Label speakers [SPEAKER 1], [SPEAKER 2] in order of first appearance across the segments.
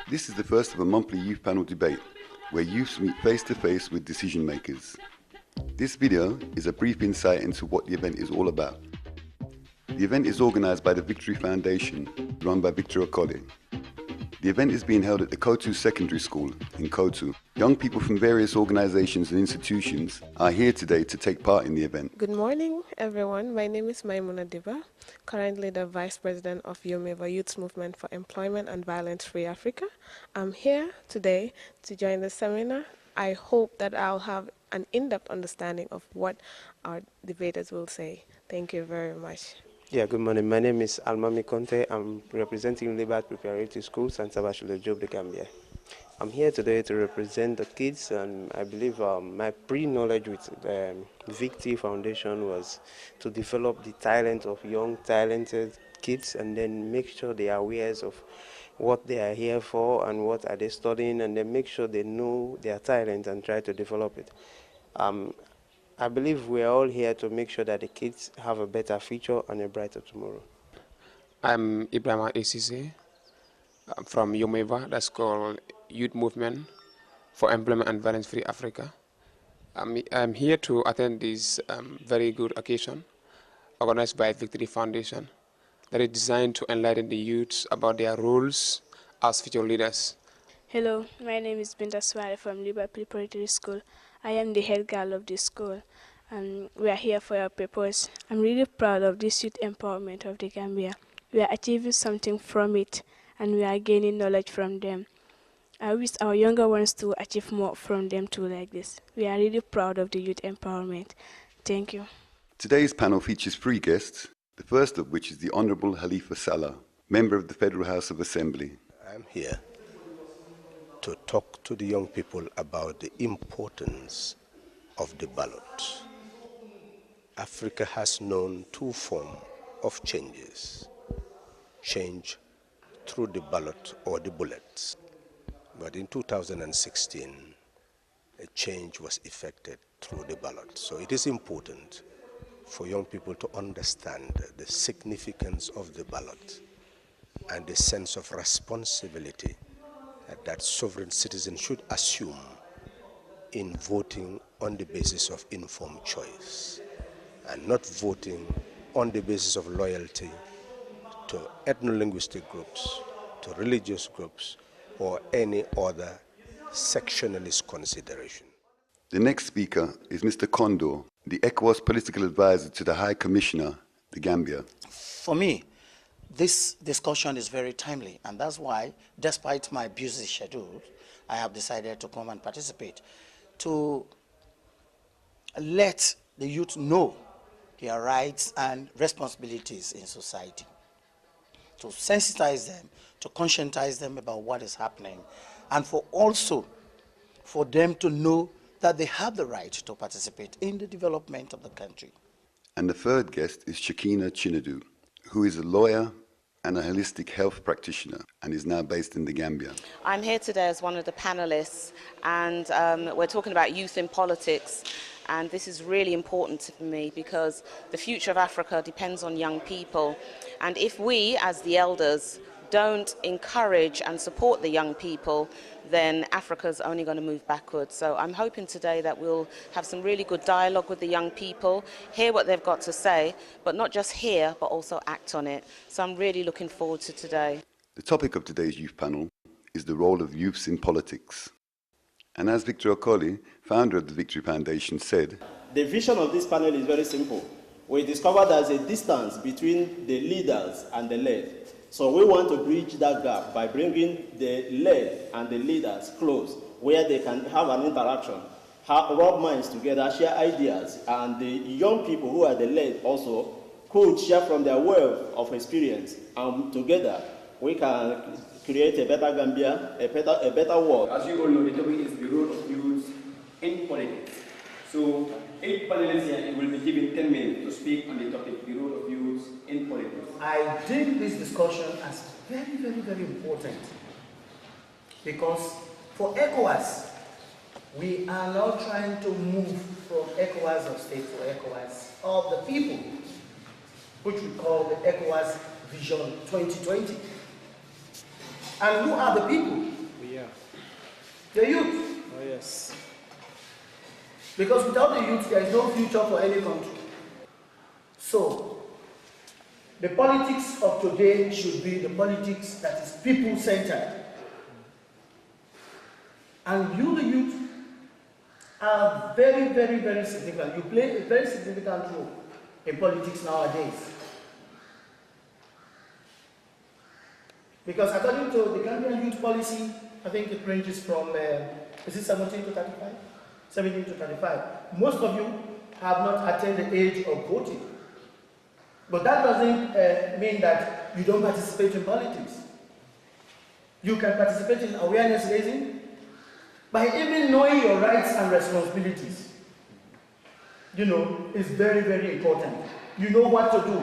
[SPEAKER 1] This is the first of a monthly youth panel debate where youths meet face to face with decision makers. This video is a brief insight into what the event is all about. The event is organised by the Victory Foundation, run by Victor Okoli. The event is being held at the Koto Secondary School in Koto. Young people from various organisations and institutions are here today to take part in the event.
[SPEAKER 2] Good morning, everyone. My name is Maimuna Diba, currently the Vice President of Yomeva Youth Movement for Employment and Violence-Free Africa. I'm here today to join the seminar. I hope that I'll have an in-depth understanding of what our debaters will say. Thank you very much.
[SPEAKER 3] Yeah, good morning. My name is Almami Conte. I'm representing Libat Preparatory School, Santa Bashula Job, the Gambia. I'm here today to represent the kids, and I believe my pre-knowledge with Victory Foundation was to develop the talent of young, talented kids, and then make sure they are aware of what they are here for and what are they studying, and then make sure they know their talent and try to develop it. I believe we are all here to make sure that the kids have a better future and a brighter tomorrow.
[SPEAKER 4] I'm Ibrahima ACC. I'm from Yomeva, that's called Youth Movement for Employment and Violence-Free Africa. I'm here to attend this very good occasion organized by Victory Foundation that is designed to enlighten the youths about their roles as future leaders.
[SPEAKER 5] Hello, my name is Binta Sware from Libat Preparatory School. I am the head girl of this school, and we are here for our purpose. I'm really proud of this youth empowerment of the Gambia. We are achieving something from it, and we are gaining knowledge from them. I wish our younger ones to achieve more from them too like this. We are really proud of the youth empowerment. Thank you.
[SPEAKER 1] Today's panel features 3 guests, the first of which is the Honorable Halifa Sallah, member of the Federal House of Assembly.
[SPEAKER 6] I'm here to talk to the young people about the importance of the ballot. Africa has known 2 forms of changes: change through the ballot or the bullets. But in 2016, a change was effected through the ballot. So it is important for young people to understand the significance of the ballot and the sense of responsibility that sovereign citizens should assume in voting on the basis of informed choice and not voting on the basis of loyalty to ethno-linguistic groups, to religious groups, or any other sectionalist consideration.
[SPEAKER 1] The next speaker is Mr. Kondor, the ECOWAS political advisor to the High Commissioner, the Gambia.
[SPEAKER 7] For me, this discussion is very timely, and that's why, despite my busy schedule, I have decided to come and participate to let the youth know their rights and responsibilities in society, to sensitize them, to conscientize them about what is happening, and for them to know that they have the right to participate in the development of the country.
[SPEAKER 1] And the third guest is Shakina Chinedu, who is a lawyer and a holistic health practitioner and is now based in the Gambia.
[SPEAKER 8] I'm here today as one of the panelists, and we're talking about youth in politics. And this is really important to me because the future of Africa depends on young people. And if we, as the elders, don't encourage and support the young people, then Africa's only going to move backwards. So I'm hoping today that we'll have some really good dialogue with the young people, hear what they've got to say, but not just hear, but also act on it. So I'm really looking forward to today.
[SPEAKER 1] The topic of today's youth panel is the role of youths in politics. And as Victor Okoli, founder of the Victory Foundation, said,
[SPEAKER 9] the vision of this panel is very simple. We discovered there's a distance between the leaders and the led. So we want to bridge that gap by bringing the led and the leaders close, where they can have an interaction, rub minds together, share ideas, and the young people who are the led also could share from their wealth of experience, and together we can create a better Gambia, a better world.
[SPEAKER 10] As you all know, the topic is the role of youth in politics. So 8 panelists here will be given 10 minutes to speak on the topic, the role of youth in politics.
[SPEAKER 11] I deem this discussion as very, very, very important because for ECOWAS, we are now trying to move from ECOWAS of state to ECOWAS of the people, which we call the ECOWAS Vision 2020. And who are the people? The youth.
[SPEAKER 9] Oh, yes.
[SPEAKER 11] Because without the youth, there is no future for any country. So, the politics of today should be the politics that is people-centered. And you, the youth, are very, very, very significant. You play a very significant role in politics nowadays. Because according to the Gambian youth policy, I think it ranges from, is it 17 to 35? 17 to 35. Most of you have not attained the age of voting. But that doesn't mean that you don't participate in politics. You can participate in awareness raising by even knowing your rights and responsibilities. You know, it's very, very important. You know what to do.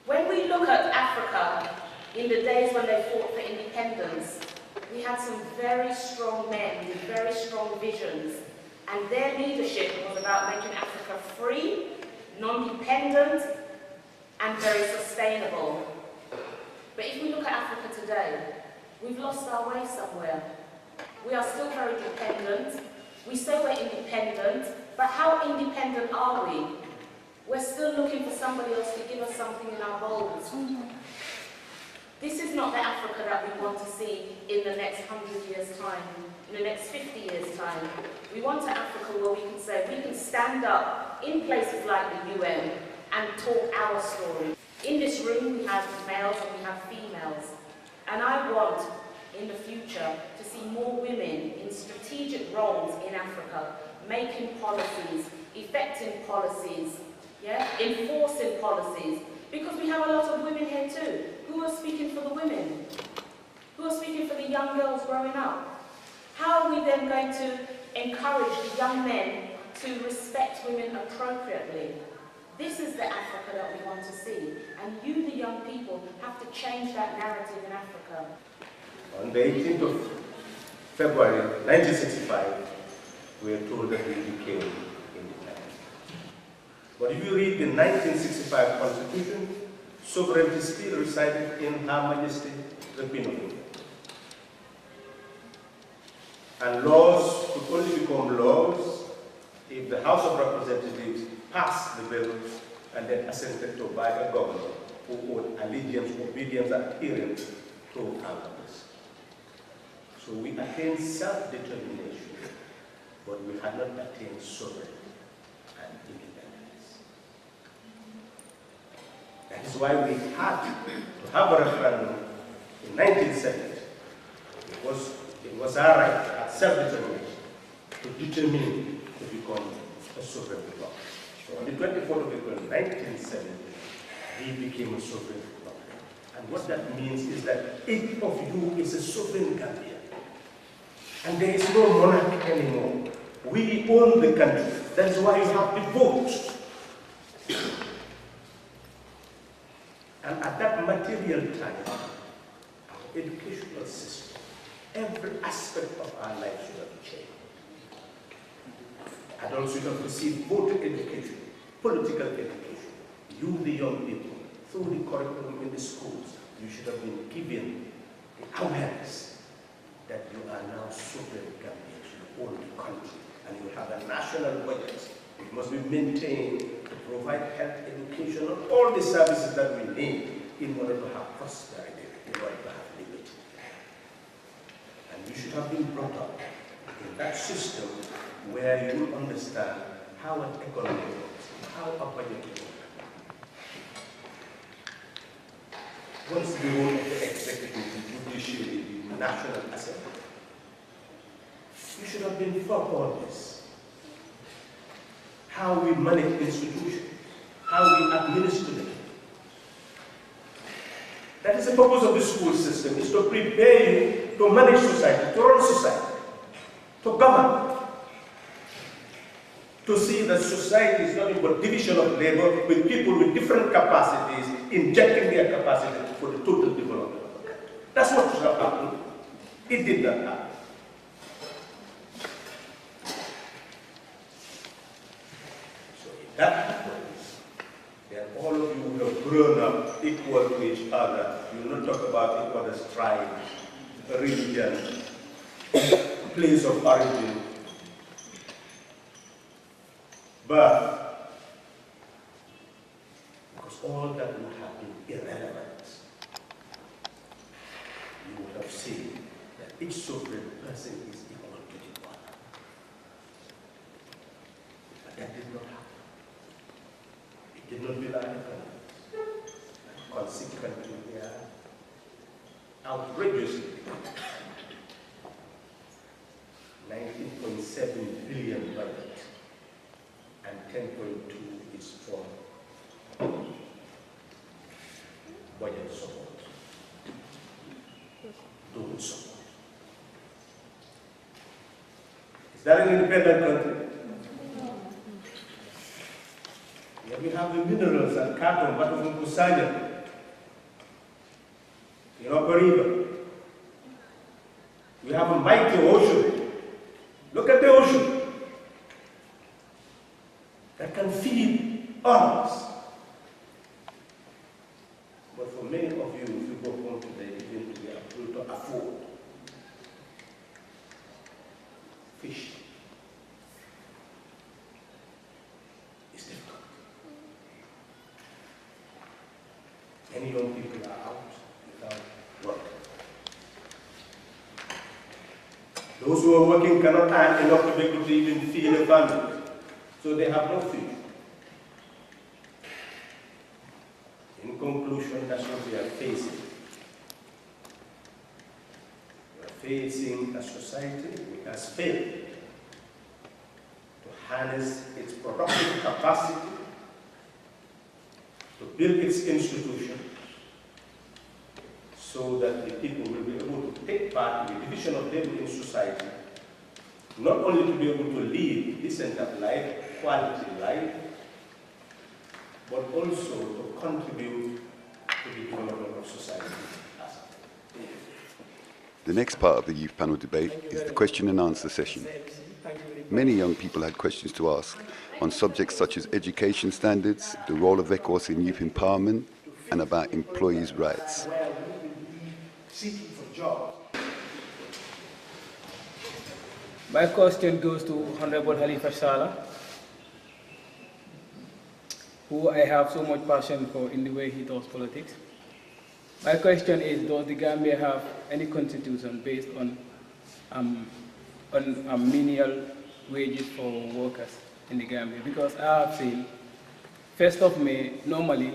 [SPEAKER 8] When we look at Africa, in the days when they fought for independence, we had some very strong men with very strong visions, and their leadership was about making Africa free, non-dependent, and very sustainable. But if we look at Africa today, we've lost our way somewhere. We are still very dependent. We say we're independent, but how independent are we? We're still looking for somebody else to give us something in our bowls. This is not the Africa that we want to see in the next 100 years' time, in the next 50 years' time. We want an Africa where we can say, we can stand up in places like the UN and talk our story. In this room, we have males and we have females. And I want, in the future, to see more women in strategic roles in Africa, making policies, effecting policies, enforcing policies. Because we have a lot of women here too, who are speaking for the women, who are speaking for the young girls growing up. How are we then going to encourage the young men to respect women appropriately? This is the Africa that we want to see. And you, the young people, have to change that narrative in Africa.
[SPEAKER 6] On the 18th of February 1965, we were told that we became independent. But if you read the 1965 Constitution, sovereignty still resided in Her Majesty the Queen of England. And laws could only become laws if the House of Representatives passed the bills and then assented to by a government who owed allegiance, obedience, and adherence to our laws. So we attained self-determination, but we had not attained sovereignty and independence. That is why we had to have a referendum in 1970. It was our right to have self-determination to determine to become a sovereign bloc. So on the 24th of April 1970, we became a sovereign bloc. And what that means is that each of you is a sovereign Gambia. And there is no monarchy anymore. We own the country. That's why you have the vote. And at that material time, our educational system, every aspect of our life should have changed. Adults should have received voter education, political education. You, the young people, through the curriculum in the schools, you should have been given the awareness that you are now sovereign Gambians, you own the country, and you have a national budget. It must be maintained to provide health, education, and all the services that we need in order to have prosperity, in order to have liberty. And you should have been brought up in that system where you will understand how an economy works, how a budget works. What's the role of the executive, the judiciary, the National Assembly? You should have been for all this. How we manage institutions, how we administer them. That is the purpose of the school system, is to prepare you to manage society, to run society, to govern. To see that society is nothing but division of labor with people with different capacities, injecting their capacity for the total development of the country. That's what should have happened. It did not happen. So if that happens, then all of you will have grown up equal to each other. You will not talk about each other's tribes, religion, place of origin, birth, because all that would have been irrelevant. You would have seen that each sovereign person is equal to the other. But that did not happen. It did not rely on it. Consequently, they are outrageously 19.7 billion budget and 10.2 is from budget support. Don't support. Is that an independent country? Yeah, we have the minerals and carbon, but from Kusanya, in Upper River. We have a mighty ocean. Look at the ocean that can feed us. But for many of you, if you go home today, you will be able to afford fish. It's difficult. Many young people are out without work. Those who are working cannot earn enough to be able to even feed a family. So they have no food. In conclusion, that's what we are facing. We are facing a society which has failed to harness its productive capacity, to build its institutions, so that the people will be able to take part in the division of labor in society, not only to be able to lead decent life, quality life, but also to contribute to the development of society.
[SPEAKER 1] The next part of the youth panel debate is the question and answer session. Many young people had questions to ask on subjects such as education standards, the role of ECOWAS in youth empowerment, and about employees' rights.
[SPEAKER 12] Seeking for jobs.
[SPEAKER 13] My question goes to Honorable Halifa Sallah, who I have so much passion for in the way he does politics. My question is, does the Gambia have any constitution based on menial wages for workers in the Gambia? Because I have seen, 1st of May, normally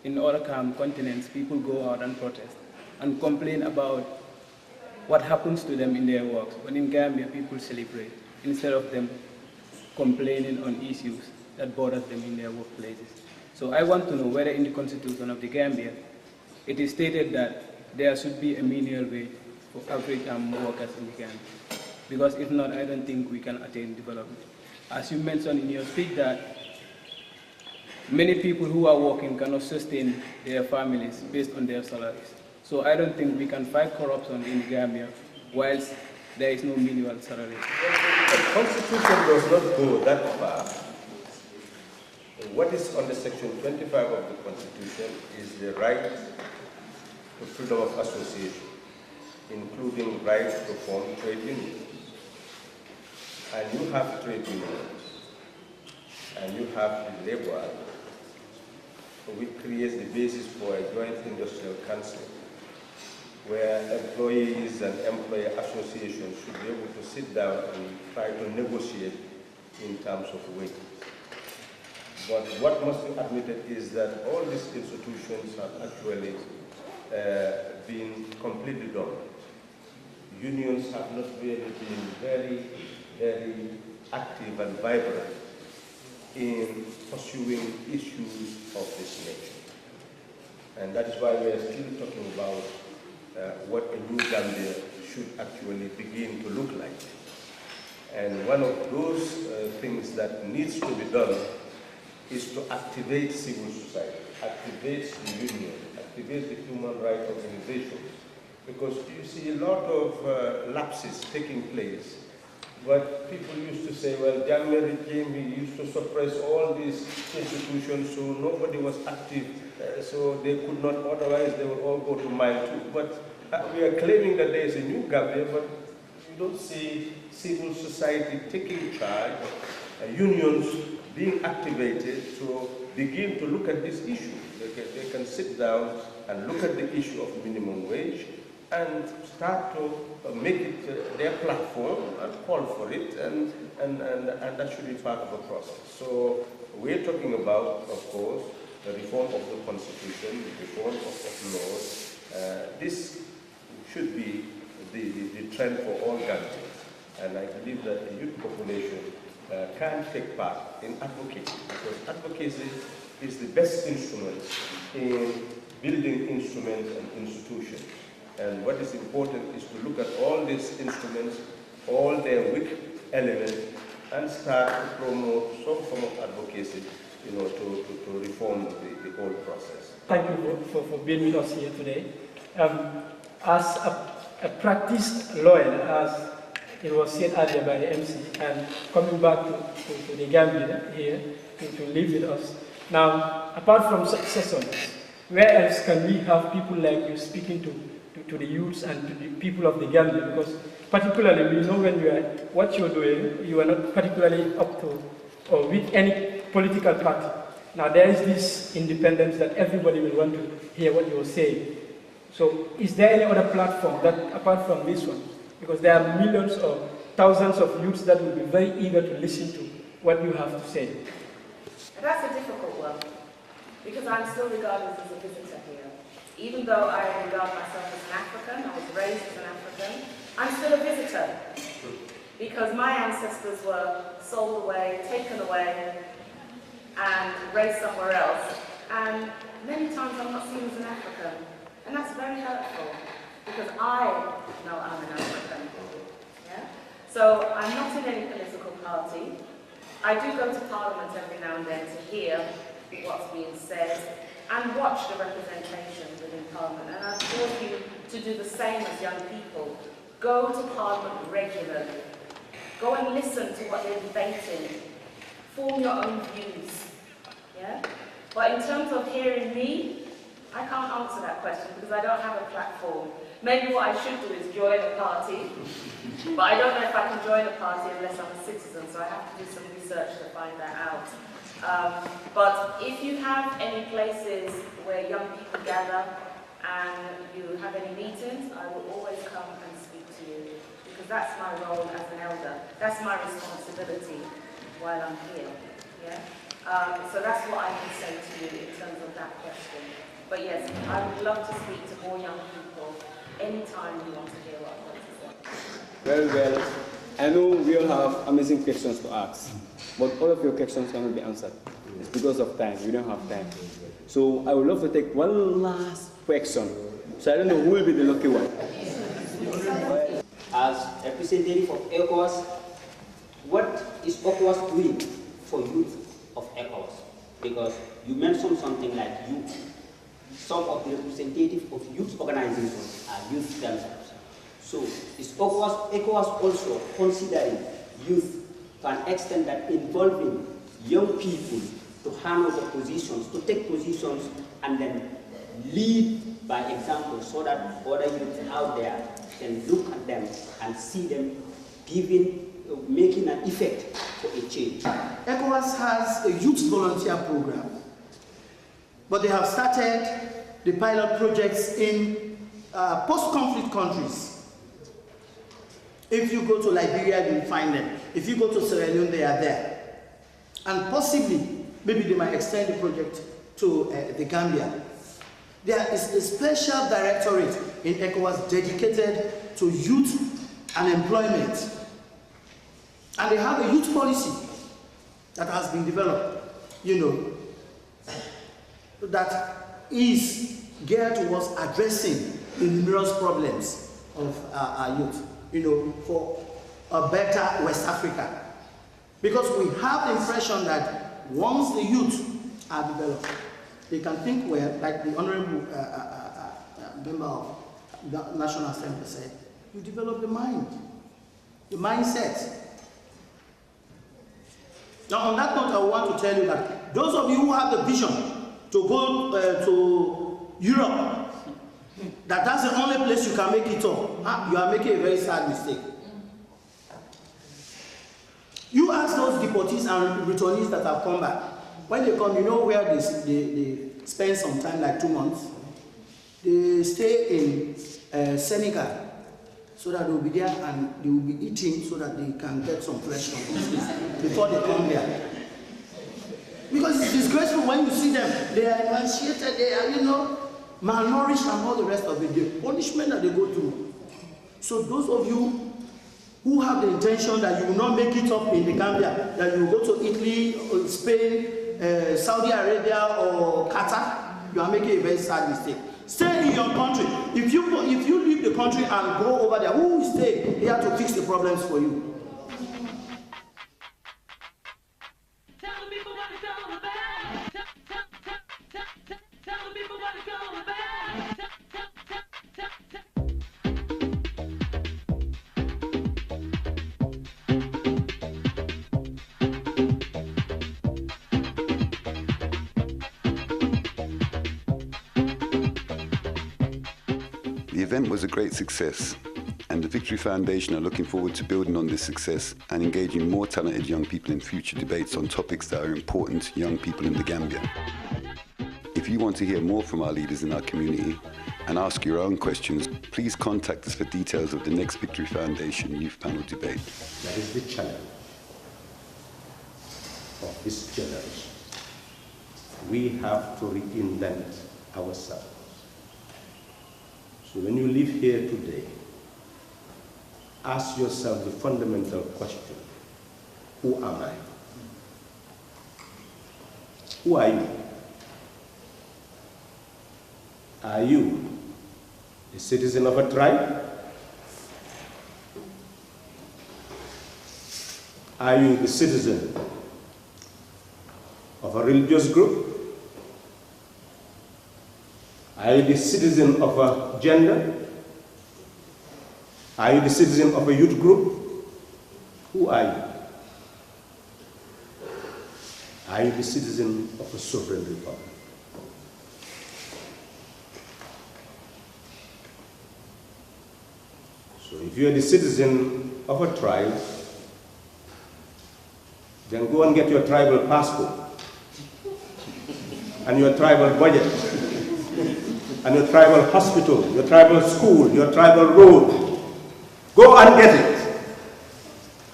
[SPEAKER 13] in other continents, people go out and protest and complain about what happens to them in their works. But in Gambia, people celebrate instead of them complaining on issues that bother them in their workplaces. So I want to know whether in the Constitution of the Gambia, it is stated that there should be a menial wage for average workers in the Gambia. Because if not, I don't think we can attain development. As you mentioned in your speech that many people who are working cannot sustain their families based on their salaries. So I don't think we can fight corruption in the Gambia whilst there is no minimal salary.
[SPEAKER 6] The Constitution does not go that far. What is under Section 25 of the Constitution is the right to freedom of association, including right to form trade unions. And you have trade unions, and you have the Labor Act, which creates the basis for a joint industrial council, where employees and employer associations should be able to sit down and try to negotiate in terms of wages. But what must be admitted is that all these institutions have actually been completely dormant. Unions have not really been very, very active and vibrant in pursuing issues of this nature. And that is why we are still talking about what a new Gambia should actually begin to look like. And one of those things that needs to be done is to activate civil society, activate the union, activate the human rights organizations. Because you see a lot of lapses taking place. But people used to say, well, Jammeh regime, he used to suppress all these institutions, so nobody was active, so they could not, otherwise they would all go to mile 2. But we are claiming that there is a new Gambia, but you don't see civil society taking charge, unions being activated to begin to look at this issue. They can sit down and look at the issue of minimum wage and start to make it their platform and call for it, and that should be part of the process. So we're talking about, of course, the reform of the constitution, the reform of laws. This should be the trend for all Gambians, and I believe that the youth population can take part in advocacy, because advocacy is the best instrument in building instruments and institutions. And what is important is to look at all these instruments, all their weak elements, and start to promote some form of advocacy, to reform the whole process.
[SPEAKER 14] Thank you for being with us here today. As a practiced lawyer, as it was said earlier by the MC, and coming back to the Gambia here to live with us. Now, apart from successors, where else can we have people like you speaking to the youths and to the people of the Gambia? Because particularly we know what you're doing, you are not particularly up to or with any political party. Now there is this independence that everybody will want to hear what you're saying. So is there any other platform that, apart from this one? Because there are millions or thousands of youths that will be very eager to listen to what you have to say.
[SPEAKER 15] That's a difficult one, because I'm still regarded as a visitor here. Even though I regard myself as an African, I was raised as an African, I'm still a visitor. Because my ancestors were sold away, taken away, and raised somewhere else. And many times I'm not seen as an African. And that's very hurtful, because I know I'm an African. Yeah? So I'm not in any political party. I do go to Parliament every now and then to hear what's being said and watch the representation within Parliament. And I implore you to do the same as young people. Go to Parliament regularly. Go and listen to what they're debating. Form your own views. Yeah? But in terms of hearing me, I can't answer that question because I don't have a platform. Maybe what I should do is join a party, but I don't know if I can join a party unless I'm a citizen, so I have to do some research to find that out. But if you have any places where young people gather and you have any meetings, I will always come and speak to you, because that's my role as an elder. That's my responsibility while I'm here. Yeah? So that's what I can say to you in terms of that question. But yes, I would love to speak to more young people anytime you want to hear what I want to say.
[SPEAKER 10] Well, I know we all have amazing questions to ask, but all of your questions cannot be answered. It's because of time. We don't have time. So I would love to take one last question. So I don't know who will be the lucky one.
[SPEAKER 16] As representative of ECOWAS, what is ECOWAS doing for youth of ECOWAS? Because you mentioned something like youth. Some of the representatives of youth organizations are youth themselves. So is ECOWAS also considering youth to an extent that involving young people to handle the positions, to take positions and then lead by example, so that other youth out there can look at them and see them making an effect for a change?
[SPEAKER 11] ECOWAS has a youth volunteer program, but they have started the pilot projects in post-conflict countries. If you go to Liberia, you'll find them. If you go to Sierra Leone, they are there. And possibly, maybe they might extend the project to the Gambia. There is a special directorate in ECOWAS dedicated to youth and employment. And they have a youth policy that has been developed, that is geared towards addressing the numerous problems of our youth, for a better West Africa. Because we have the impression that once the youth are developed, they can think well, like the Honorable member of the National Assembly said, you develop the mind, the mindset. Now on that note, I want to tell you that those of you who have the vision to go to Europe, that's the only place you can make it up, you are making a very sad mistake. You ask those deportees and returnees that have come back. When they come, you know where they spend some time, like 2 months? They stay in Senegal, so that they will be there and they will be eating so that they can get some fresh before they come there. Because it's disgraceful when you see them. They are emaciated, they are, malnourished and all the rest of it. The punishment that they go through. So those of you who have the intention that you will not make it up in the Gambia, that you will go to Italy, or Spain, Saudi Arabia or Qatar, you are making a very sad mistake. Stay in your country. If you leave the country and go over there, who will stay here to fix the problems for you?
[SPEAKER 1] The event was a great success, and the Victory Foundation are looking forward to building on this success and engaging more talented young people in future debates on topics that are important to young people in the Gambia. If you want to hear more from our leaders in our community and ask your own questions, please contact us for details of the next Victory Foundation Youth Panel debate.
[SPEAKER 6] That is the challenge of this generation. We have to reinvent ourselves. So when you live here today, ask yourself the fundamental question: who am I? Who are you? Are you a citizen of a tribe? Are you the citizen of a religious group? Are you the citizen of a gender? Are you the citizen of a youth group? Who are you? Are you the citizen of a sovereign republic? So if you are the citizen of a tribe, then go and get your tribal passport and your tribal budget and your tribal hospital, your tribal school, your tribal road. Go and get it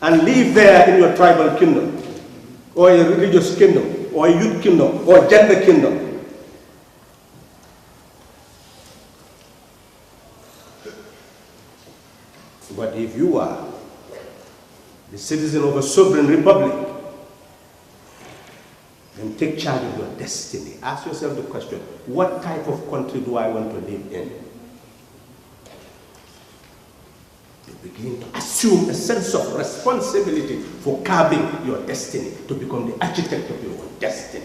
[SPEAKER 6] and live there in your tribal kingdom, or a religious kingdom, or a youth kingdom, or gender kingdom. But if you are the citizen of a sovereign republic, then take charge of your destiny. Ask yourself the question: what type of country do I want to live in? You begin to assume a sense of responsibility for carving your destiny, to become the architect of your own destiny.